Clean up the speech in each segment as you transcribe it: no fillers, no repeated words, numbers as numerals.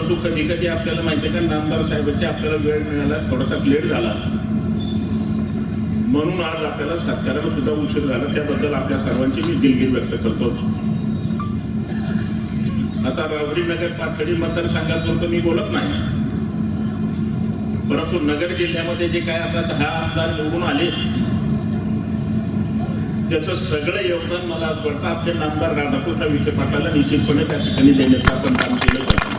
परंतु कधी कधी आपल्याला माहिती आहे का नामदार साहेबांची आपल्याला वेळ मिळाला, थोडासा लेट झाला, म्हणून आज आपल्याला सत्काराला सुद्धा उशीर झाला. त्याबद्दल आपल्या सर्वांची मी दिलगिरी व्यक्त करतो. आता रावरी नगर पाथर्डी मतदारसंघापुरतं मी बोलत नाही, परंतु नगर जिल्ह्यामध्ये जे काय आता 10 आमदार निवडून आले त्याचं सगळं योगदान मला असं वाटतं आपले नामदार राधाकृष्ण विखे पाटलांना निश्चितपणे त्या ठिकाणी देण्याचं आपण काम केलं पाहिजे.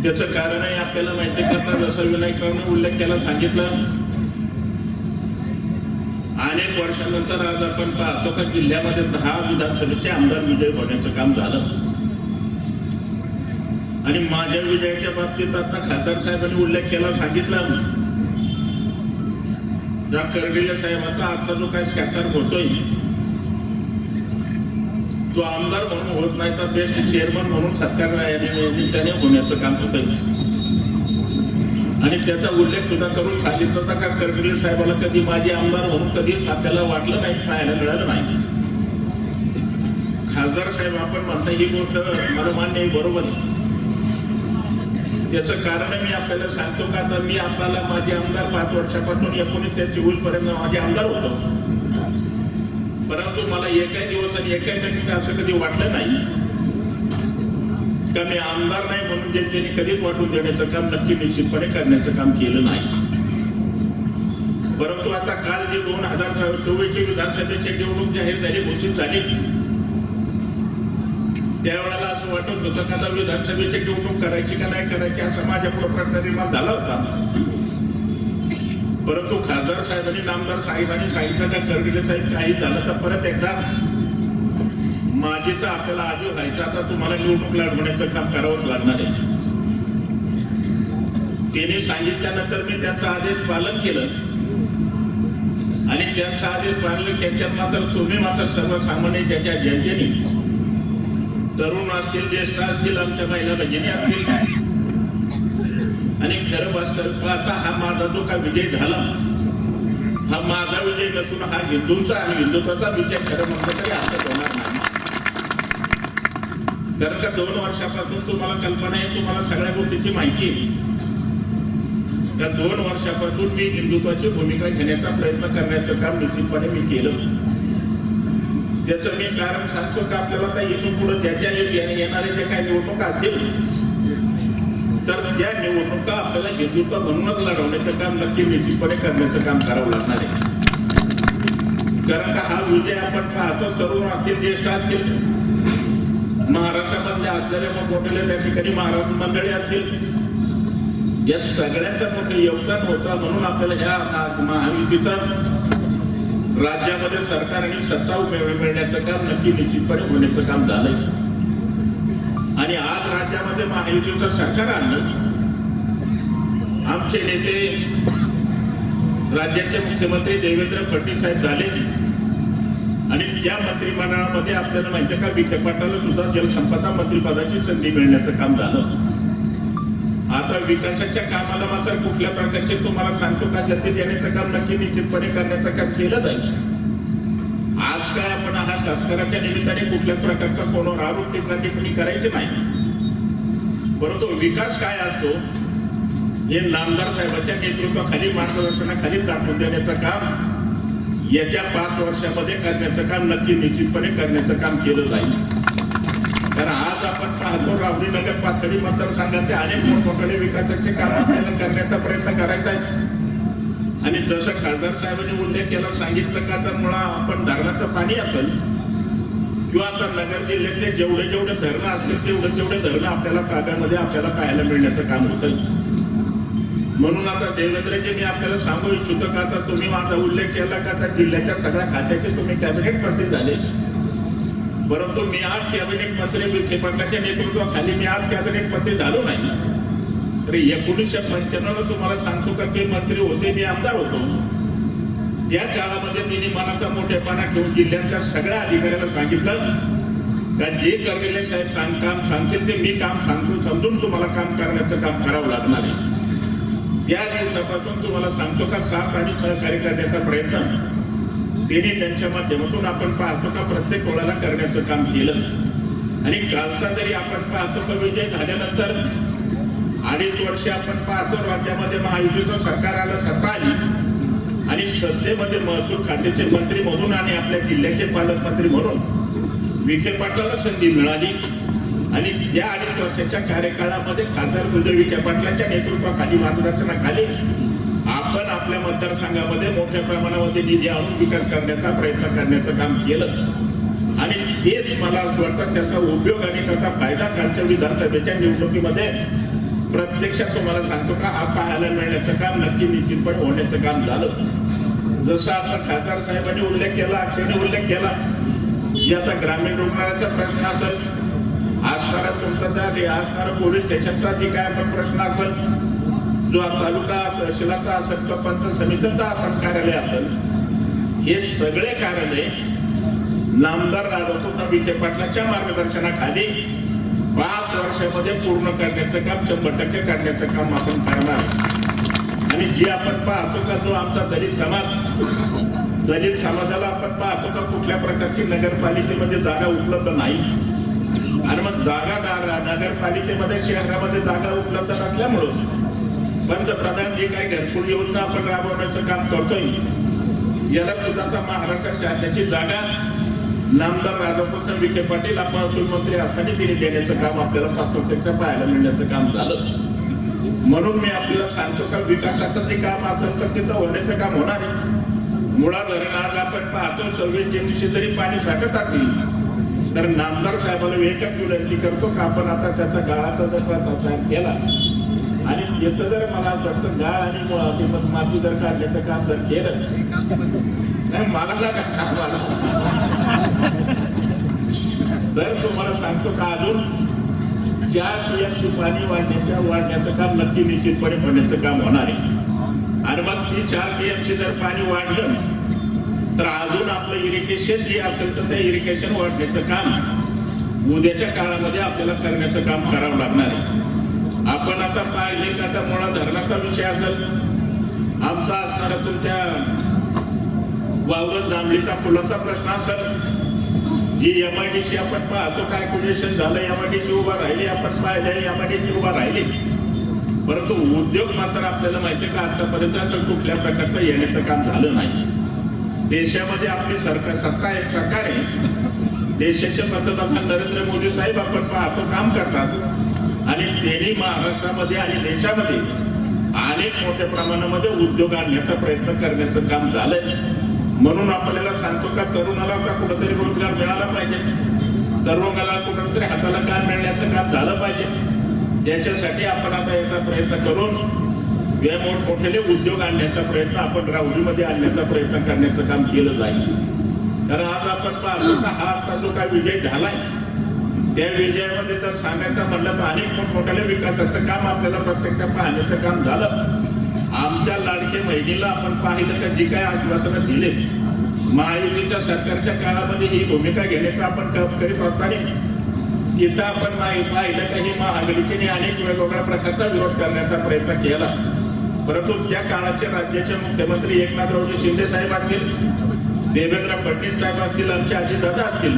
त्याचं कारणही आपल्याला माहिती करता, जसं विनायकरावने उल्लेख केला सांगितलं, अनेक वर्षानंतर आज आपण पाहतो का जिल्ह्यामध्ये 10 विधानसभेचे आमदार विजय होण्याचं काम झालं. आणि माझ्या विजयाच्या बाबतीत आता खासदार साहेबांनी उल्लेख केला सांगितलं, या कर्डिले साहेबाचा आजचा जो काही सत्कार होतोय तो आमदार म्हणून होत नाही तर बेस्ट चेअरमन म्हणून सत्कार त्याने होण्याचं काम होतंय. आणि त्याचा उल्लेख सुद्धा करून सांगितलं होता का कर्डिले साहेबाला कधी माझे आमदार म्हणून कधी आपल्याला वाटलं नाही, पाहायला मिळालं नाही. खासदार साहेब आपण म्हणता ही गोष्ट मला मान्य आहे, बरोबर आहे. त्याचं कारण मी आपल्याला सांगतो का आता मी आपल्याला माझे आमदार 5 वर्षापासून 1983 होईपर्यंत माझे आमदार होतो, परंतु मला एकाही दिवस आणि एकाही मिनिट असं कधी वाटलं नाही का मी आमदार नाही म्हणून जनतेने कधीच वाटून देण्याचं काम नक्की निश्चितपणे करण्याचं काम केलं नाही. परंतु आता काल जे 2024 विधानसभेची निवडणूक जाहीर झाली, घोषित झाली, त्यावेळेला असं वाटत होतं का आता विधानसभेची निवडणूक करायची का नाही करायची असा माझ्या पुढे प्रश्न निर्माण झाला होता. परंतु खासदार साहेबांनी नामदार साहेबांनी सांगितलं का कर्डिले साहेब काही झालं तर परत एकदा माझी तर आपल्याला आधी व्हायचं, आता तुम्हाला निवडणूक लढवण्याचं काम करावंच लागणार आहे. त्यांनी सांगितल्यानंतर मी त्यांचा आदेश पालन केलं आणि त्यांचा आदेश पालन त्यांच्यात मात्र तुम्ही मात्र सर्वसामान्य ज्याच्या जनतेने तरुण असतील, ज्येष्ठ असतील, आमच्या महिला भगिनी असतील, आणि खरं वास्तव पाहता हा माझा जो का विजय झाला हा माझा विजय नसून हा हिंदूंचा आणि हिंदुत्वाचा विजय खरं म्हटलं तरी असं होणार नाही. कारण का 2 वर्षापासून तुम्हाला कल्पना आहे, तुम्हाला सगळ्या गोष्टीची माहिती आहे का 2 वर्षापासून मी हिंदुत्वाची भूमिका घेण्याचा प्रयत्न करण्याचं काम निश्चितपणे मी केलं. त्याचं मी कारण सांगतो का आपल्याला आता इथून पुढे ज्या येणारे जे काही निवडणुका असतील तर त्या निवडणुका आपल्याला हिंदुत्व म्हणूनच लढवण्याचं काम नक्की निश्चितपणे करण्याचं काम करावं लागणार आहे. कारण का हा विजय आपण पाहतो, तरुण असतील, ज्येष्ठ असतील, महाराष्ट्रामधले असलेले मोठमोठे त्या ठिकाणी महाराष्ट्र मंडळी असतील, या सगळ्यांचं मोठं योगदान होतं. म्हणून आपल्याला ह्या महायुतीचा राज्यामध्ये सरकार आणि सत्ता मिळण्याचं काम नक्की निश्चितपणे होण्याचं काम झालंय. आणि आज राज्यामध्ये महायुतीचं सरकार आणलं. आमचे नेते राज्याचे मुख्यमंत्री देवेंद्र फडणवीस साहेब झाले आणि त्या मंत्रिमंडळामध्ये आपल्याला माहिती का विखे पाटलाला सुद्धा जलसंपदा मंत्रिपदाची संधी मिळण्याचं काम झालं. आता विकासाच्या कामाला मात्र कुठल्या प्रकारचे तुम्हाला सांगतो का गती देण्याचं काम नक्की निश्चितपणे करण्याचं काम केलं जाईल. आज काय आपण हा सत्काराच्या निमित्ताने कुठल्या प्रकारचा कोणावर आरोप टिप्पणी करायचे नाही, परंतु विकास काय असतो हे नामदार साहेबांच्या नेतृत्वाखाली मार्गदर्शनाखाली दाखवून देण्याचं काम येत्या 5 वर्षामध्ये करण्याचं काम नक्की निश्चितपणे करण्याचं काम केलं जाईल. कारण आज आपण पाहतो रावरी नगर पाथर्डी मतदारसंघाचे अनेक मोठमोठे विकासाचे काम आपल्याला करण्याचा प्रयत्न करायचा आहे. आणि जसं खासदार साहेबांनी उल्लेख केला सांगितलं का तर मुळा आपण धरणाचं पाणी असेल किंवा आता नगर जिल्ह्यातले जेवढे धरणं असतील तेवढे धरणं आपल्याला ताब्यामध्ये आपल्याला पाहायला मिळण्याचं काम होतं. म्हणून आता देवेंद्रजी मी आपल्याला सांगू इच्छितो का आता तुम्ही माझा उल्लेख केला का त्या जिल्ह्याच्या सगळ्या खात्याचे तुम्ही कॅबिनेट मंत्री झाले, परंतु मी आज कॅबिनेट मंत्री विखे पाटलांच्या नेतृत्वाखाली मी आज कॅबिनेट मंत्री झालो नाही. तर 1995 तुम्हाला सांगतो का ते मंत्री होते, मी आमदार होतो. त्या काळामध्ये तिने मनाचा मोठेपणा घेऊन जिल्ह्यातल्या सगळ्या अधिकाऱ्याला सांगितलं का जे कर्डिले साहेब काम सांगतील ते मी काम सांगतो, समजून तुम्हाला काम करण्याचं काम करावं लागणार आहे. त्या दिवसापासून तुम्हाला सांगतो का साथ आणि सहकार्य करण्याचा प्रयत्न त्यांनी त्यांच्या माध्यमातून आपण पाहतो का प्रत्येक वेळेला करण्याचं काम केलं. आणि कालचा जरी आपण पाहतो का विजय झाल्यानंतर 2.5 वर्ष आपण पाहतो राज्यामध्ये महायुतीचं सरकार आलं, सत्ता आली आणि सत्तेमध्ये महसूल खात्याचे मंत्री म्हणून आणि आपल्या जिल्ह्याचे पालकमंत्री म्हणून विखे पाटलाला संधी मिळाली आणि त्या 2.5 वर्षाच्या कार्यकाळामध्ये खासदार सुजय विखे पाटलांच्या नेतृत्वाखाली, मार्गदर्शनाखाली आपण आपल्या मतदारसंघामध्ये मोठ्या प्रमाणामध्ये निधी आणून विकास करण्याचा प्रयत्न करण्याचं काम केलं आणि तेच मला असं वाटतं त्याचा उपयोग आणि त्याचा फायदा कालच्या विधानसभेच्या निवडणुकीमध्ये प्रत्यक्षात तुम्हाला सांगतो का हा पाहायला मिळण्याचं काम नक्की निश्चितपणे होण्याचं काम झालं. जसं आता खासदार साहेबांनी उल्लेख केला, अक्षयने उल्लेख केला की आता ग्रामीण रुग्णालयाचा प्रश्न असेल, असणारा पोलीस स्टेशनचा जे काय आपण प्रश्न असेल, जो तालुका तहसीलाचा असेल किंवा पंचायत समितीचा आपण कार्यालय असेल, हे सगळे कार्यालय नामदार राधाकृष्ण विखे पाटलांच्या मार्गदर्शनाखाली 5 वर्षामध्ये पूर्ण करण्याचं काम 100% करण्याचं काम आपण करणार. आणि जे आपण पाहतो का जो आमचा दलित समाजाला आपण पाहतो का कुठल्या प्रकारची नगरपालिकेमध्ये जागा उपलब्ध नाही आणि मग नगरपालिकेमध्ये शहरामध्ये जागा उपलब्ध नसल्यामुळं पंतप्रधान जी काही घरकुल योजना आपण राबवण्याचं काम करतोय, याला सुद्धा आता महाराष्ट्र शासनाची जागा नामदार राधाकृष्ण विखे पाटील महसूल मंत्री असताना तिने देण्याचं काम आपल्याला प्रत्यक्ष पाहायला मिळण्याचं काम झालं. म्हणून मी आपल्याला सांगतो का विकासाचं जे काम असेल तर तिथं होण्याचं काम होणार आहे. मुळा धरणाला आपण पाहतो 26 टीएमसी जरी पाणी साठत असतील तर नामदार साहेबांना एकच विनंती करतो का आपण आता त्याचा गाळाचा जर तयार केला आणि त्याचं जर मला असं वाटतं गाळ आणि माती जर काढण्याचं काम जर केलं नाही मला तर तुम्हाला सांगतो का अजून 4 टीएमसी पाणी वाढण्याचं काम नक्की निश्चितपणे होण्याचं काम होणार आहे. आणि मग ती 4 टीएमसी जर पाणी वाढलं तर अजून आपलं इरिगेशन जे असेल तर ते इरिगेशन वाढण्याचं काम उद्याच्या काळामध्ये आपल्याला करण्याचं काम करावं लागणार आहे. आपण आता पाहिले का आता मुळा धरणाचा विषय असेल, आमचा असणारा तुमच्या वावरत जांभळीचा पुलाचा प्रश्न असेल, जी MIDC आपण पाहतो काय क्युजेशन झालं, MIDC उभा राहिली, आपण पाहिले MIDC उभा राहिली, परंतु उद्योग मात्र आपल्याला माहिती आहे का आतापर्यंत कुठल्या प्रकारचं येण्याचं काम झालं नाही. देशामध्ये आपली सत्ता आहे, देशाचे पंतप्रधान नरेंद्र मोदी साहेब आपण पाहतो काम करतात आणि त्यांनी महाराष्ट्रामध्ये आणि देशामध्ये अनेक मोठ्या प्रमाणामध्ये उद्योग आणण्याचा प्रयत्न करण्याचं काम झालंय. म्हणून आपल्याला सांगतो का तरुणाला कुठेतरी रोजगार मिळाला पाहिजे, तरुणाला कुठेतरी हाताला काम मिळण्याचं काम झालं पाहिजे. त्याच्यासाठी आपण आता याचा प्रयत्न करून मोठमोठे उद्योग आणण्याचा प्रयत्न आपण राहुरीमध्ये आणण्याचा प्रयत्न करण्याचं काम केलं जाईल. कारण आज आपण पाहतो का हा आजचा जो काय विजय झालाय त्या विजयामध्ये जर सांगायचं म्हणलं तर अनेक मोठमोठ्या विकासाचं काम आपल्याला प्रत्यक्ष पाहण्याचं काम झालं. आमच्या लाडके महिलेला आपण पाहिलं तर जी काय आश्वासनं दिले महायुतीच्या सरकारच्या काळामध्ये ही भूमिका घेण्याचा आपण करीत असताना तिथं आपण पाहिलं का ही महाआघाडीने अनेक वेगवेगळ्या प्रकारचा विरोध करण्याचा प्रयत्न केला. परंतु त्या काळाचे राज्याचे मुख्यमंत्री एकनाथरावजी शिंदे साहेब असतील, देवेंद्र फडणवीस साहेब असतील, आमचे अजितदादा असतील,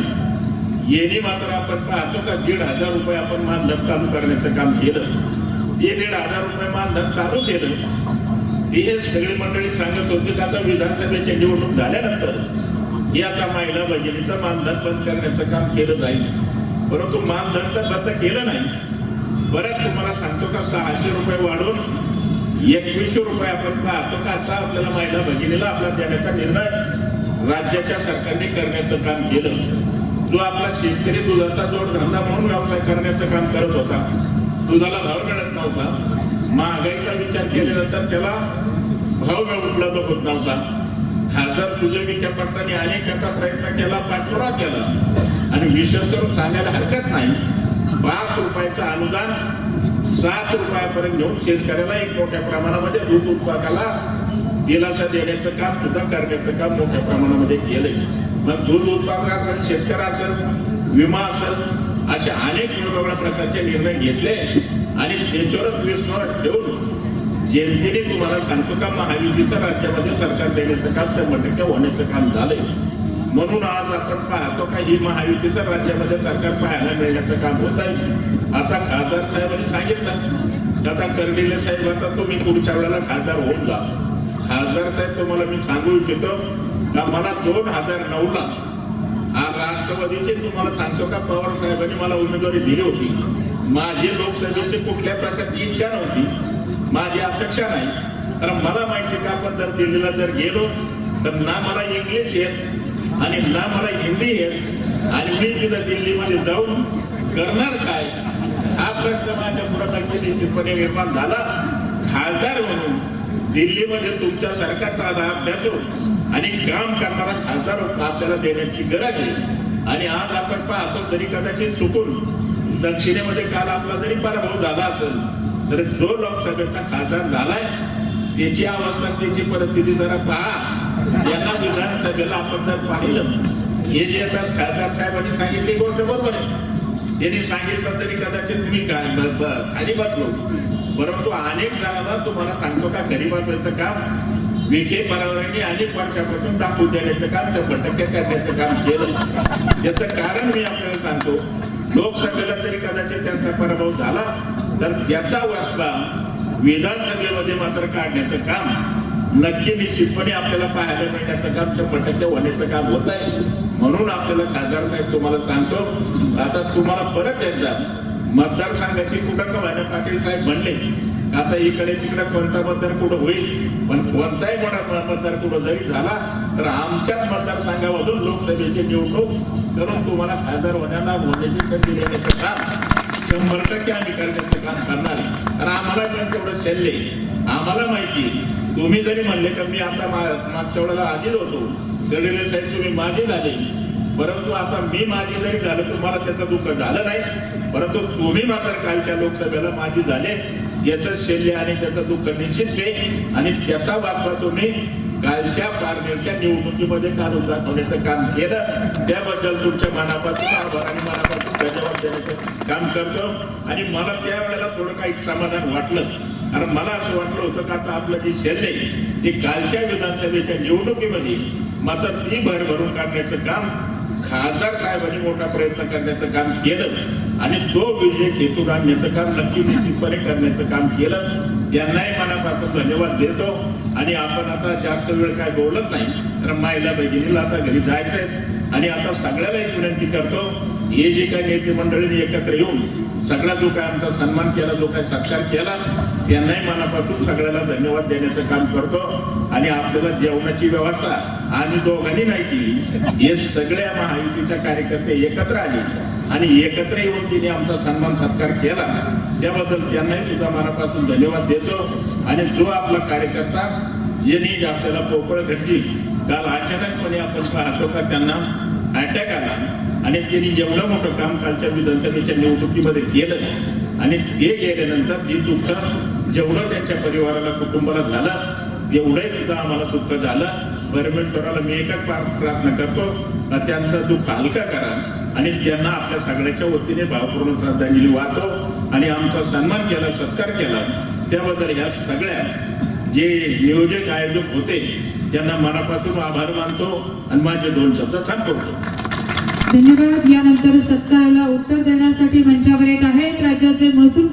यांनी मात्र आपण पाहतो का 1,500 रुपये आपण मानधन चालू करण्याचं काम केलं. ते 1,500 रुपये मानधन चालू केलं. ते सगळी मंडळी सांगत होते की आता विधानसभेची निवडणूक झाल्यानंतर हे आता महिला भगिनीचं मानधन बंद करण्याचं काम केलं जाईल. परंतु मानधन तर बंद केलं नाही. परत तुम्हाला सांगतो का 600 रुपये वाढून 2100 रुपये आपण पाहतो का आता आपल्याला महिला भगिनीला आपला देण्याचा निर्णय राज्याच्या सरकारने करण्याचं काम केलं. जो आपला शेतकरी दुधाचा जोडधंदा म्हणून व्यवसाय करण्याचं काम करत होता, दुधाला भाव मिळत नव्हता, महागाईचा विचार केल्यानंतर त्याला भाव उपलब्ध होत नव्हता. खासदार सुजय विखे पाटलांनी अनेक याचा प्रयत्न केला, पाठपुरावा केला आणि विशेष करून सांगायला हरकत नाही 5 रुपयाचं अनुदान 7 रुपयापर्यंत घेऊन शेतकऱ्याला एक मोठ्या प्रमाणामध्ये दूध उत्पादकाला दिलासा देण्याचं काम सुद्धा करण्याचं काम मोठ्या प्रमाणामध्ये केलंय. मग दूध उत्पादक असेल, शेतकरी असेल, विमा असेल, असे अनेक वेगवेगळ्या प्रकारचे निर्णय घेतले आणि त्याच्यावरच विश्वास ठेवून जनतेने तुम्हाला सांगतो का महायुतीचं राज्यामध्ये सरकार देण्याचं काम 100% होण्याचं काम झालंय. म्हणून आज आपण पाहतो का ही महायुतीचं राज्यामध्ये सरकार पाहायला मिळण्याचं काम होत आहे. आता खासदार साहेबांनी सांगितलं आता कर्डिले साहेब आता तुम्ही पुढच्या वेळेला खासदार होऊन जा. खासदार साहेब तुम्हाला मी सांगू इच्छितो का मला 2009ला हा राष्ट्रवादीचे तुम्हाला सांगतो का पवार साहेबांनी मला उमेदवारी दिली होती. माझी लोकसभेची कुठल्या प्रकारची इच्छा नव्हती, माझी अपेक्षा नाही. कारण मला माहिती का आपण जर दिल्लीला जर गेलो तर ना मला इंग्लिश येत आणि ना मला हिंदी येत आणि मी तिथं दिल्लीमध्ये जाऊन करणार काय हा प्रश्न माझ्या पुढे निश्चितपणे निर्माण झाला. खासदार म्हणून दिल्लीमध्ये तुमच्यासारखा ताजा अभ्यासून आणि काम करणारा खासदार आपल्याला देण्याची गरज आहे. आणि आज आपण पाहतो तरी कदाचित चुकून दक्षिणेमध्ये काल आपला जरी पराभव झाला असेल तर जो लोकसभेचा खासदार झालाय त्याची अवस्था त्याची परिस्थिती जरा पहा. यांना विधानसभेला आपण जर पाहिलं हे जे आता खासदार साहेबांनी सांगितली गोष्ट बरोबर आहे. त्यांनी सांगितलं तरी कदाचित मी खाली बसलो, परंतु अनेक जणांना तुम्हाला सांगतो का घरी बसवायचं काम विखे पाटलांनी अनेक वर्षापासून दाखवून देण्याचं काम 100% करण्याचं काम केलं. याचं कारण मी आपल्याला सांगतो, लोकसभेला तरी कदाचित त्यांचा पराभव झाला तर त्याचा वाचबा विधानसभेमध्ये मात्र काढण्याचं काम नक्की निश्चितपणे आपल्याला पाहायला मिळण्याचं काम 100% होण्याचं काम होत आहे. म्हणून आपल्याला खासदार साहेब तुम्हाला सांगतो आता तुम्हाला परत एकदा मतदारसंघाची कुठं का व्हायला पाटील साहेब म्हणले आता इकडे तिकडे कोणता मतदार कुठं होईल, पण कोणताही मोठा मतदार कुठं जरी झाला तर आमच्याच मतदारसंघामधून लोकसभेची निवडणूक करून तुम्हाला खासदार होण्याची संधी देण्याचं काम 100% आम्ही करण्याचं काम करणार आहे. कारण आम्हाला पण तेवढं शल्य आम्हाला माहिती. तुम्ही जरी म्हणले का मी आता मागच्या वेळेला आधीच होतो कर्डिले साहेब तुम्ही माझे झाले, परंतु आता मी माझी जरी झालं तुम्हाला त्याचं दुःख झालं नाही, परंतु तुम्ही मात्र कालच्या लोकसभेला माझी झाले ज्याचं शल्य आणि त्याचं दुःख निश्चित आहे आणि त्याचा वाचवा तुम्ही कालच्या पारनेरच्या निवडणुकीमध्ये काढून दाखवण्याचं काम केलं. त्याबद्दल तुमच्या मनापासून आभार आणि मनापासून धन्यवाद देण्याचं काम करतो. आणि मला त्यावेळेला थोडं काही समाधान वाटलं, कारण मला असं वाटलं होतं का आता आपलं जे शल्य ते कालच्या विधानसभेच्या निवडणुकीमध्ये मात्र ती भर भरून काढण्याचं काम खासदार साहेबांनी मोठा प्रयत्न करण्याचं काम केलं आणि तो विजय खेचून आणण्याचं काम नक्की निश्चितपणे करण्याचं काम केलं. त्यांनाही मनापासून धन्यवाद देतो. आणि आपण आता जास्त वेळ काय बोलत नाही, तर महिला भगिनीला आता घरी जायचं आहे. आणि आता सगळ्याला एक विनंती करतो, हे जे काही नेते मंडळींनी एकत्र येऊन सगळा जो काय आमचा सन्मान केला, जो काय सत्कार केला, त्यांनाही मनापासून सगळ्याला धन्यवाद देण्याचं काम करतो. आणि आपल्याला जेवणाची व्यवस्था आम्ही दोघांनी नाही केली, हे सगळ्या महायुतीच्या कार्यकर्ते एकत्र आले आणि एकत्र येऊन तिने आमचा सन्मान सत्कार केला. त्याबद्दल त्यांनाही सुद्धा मनापासून धन्यवाद देतो. आणि जो आपला कार्यकर्ता यांनी आपल्याला पोकळ घडली काल अचानकपणे आपण पाहतो का त्यांना अटॅक आला आणि त्यांनी एवढं मोठं काम कालच्या विधानसभेच्या निवडणुकीमध्ये केलं आणि ते गेल्यानंतर ते दुःख जेवढं त्यांच्या परिवाराला कुटुंबाला झालं तेवढंही सुद्धा आम्हाला दुःख झालं. परमेश्वराला मी एकच प्रार्थना करतो त्यांचं दुःख हलका करा आणि त्यांना आपल्या सगळ्याच्या वतीने भावपूर्ण श्रद्धांजली वाहतो आणि आमचा सन्मान केला, सत्कार केला. त्याबद्दल ह्या सगळ्या जे नियोजक आयोजक होते त्यांना मनापासून आभार मानतो आणि माझे 2 शब्द संपवतो. धन्यवाद. यानंतर सत्काराला उत्तर देण्यासाठी मंचावर येत आहेत राज्याचे महसूल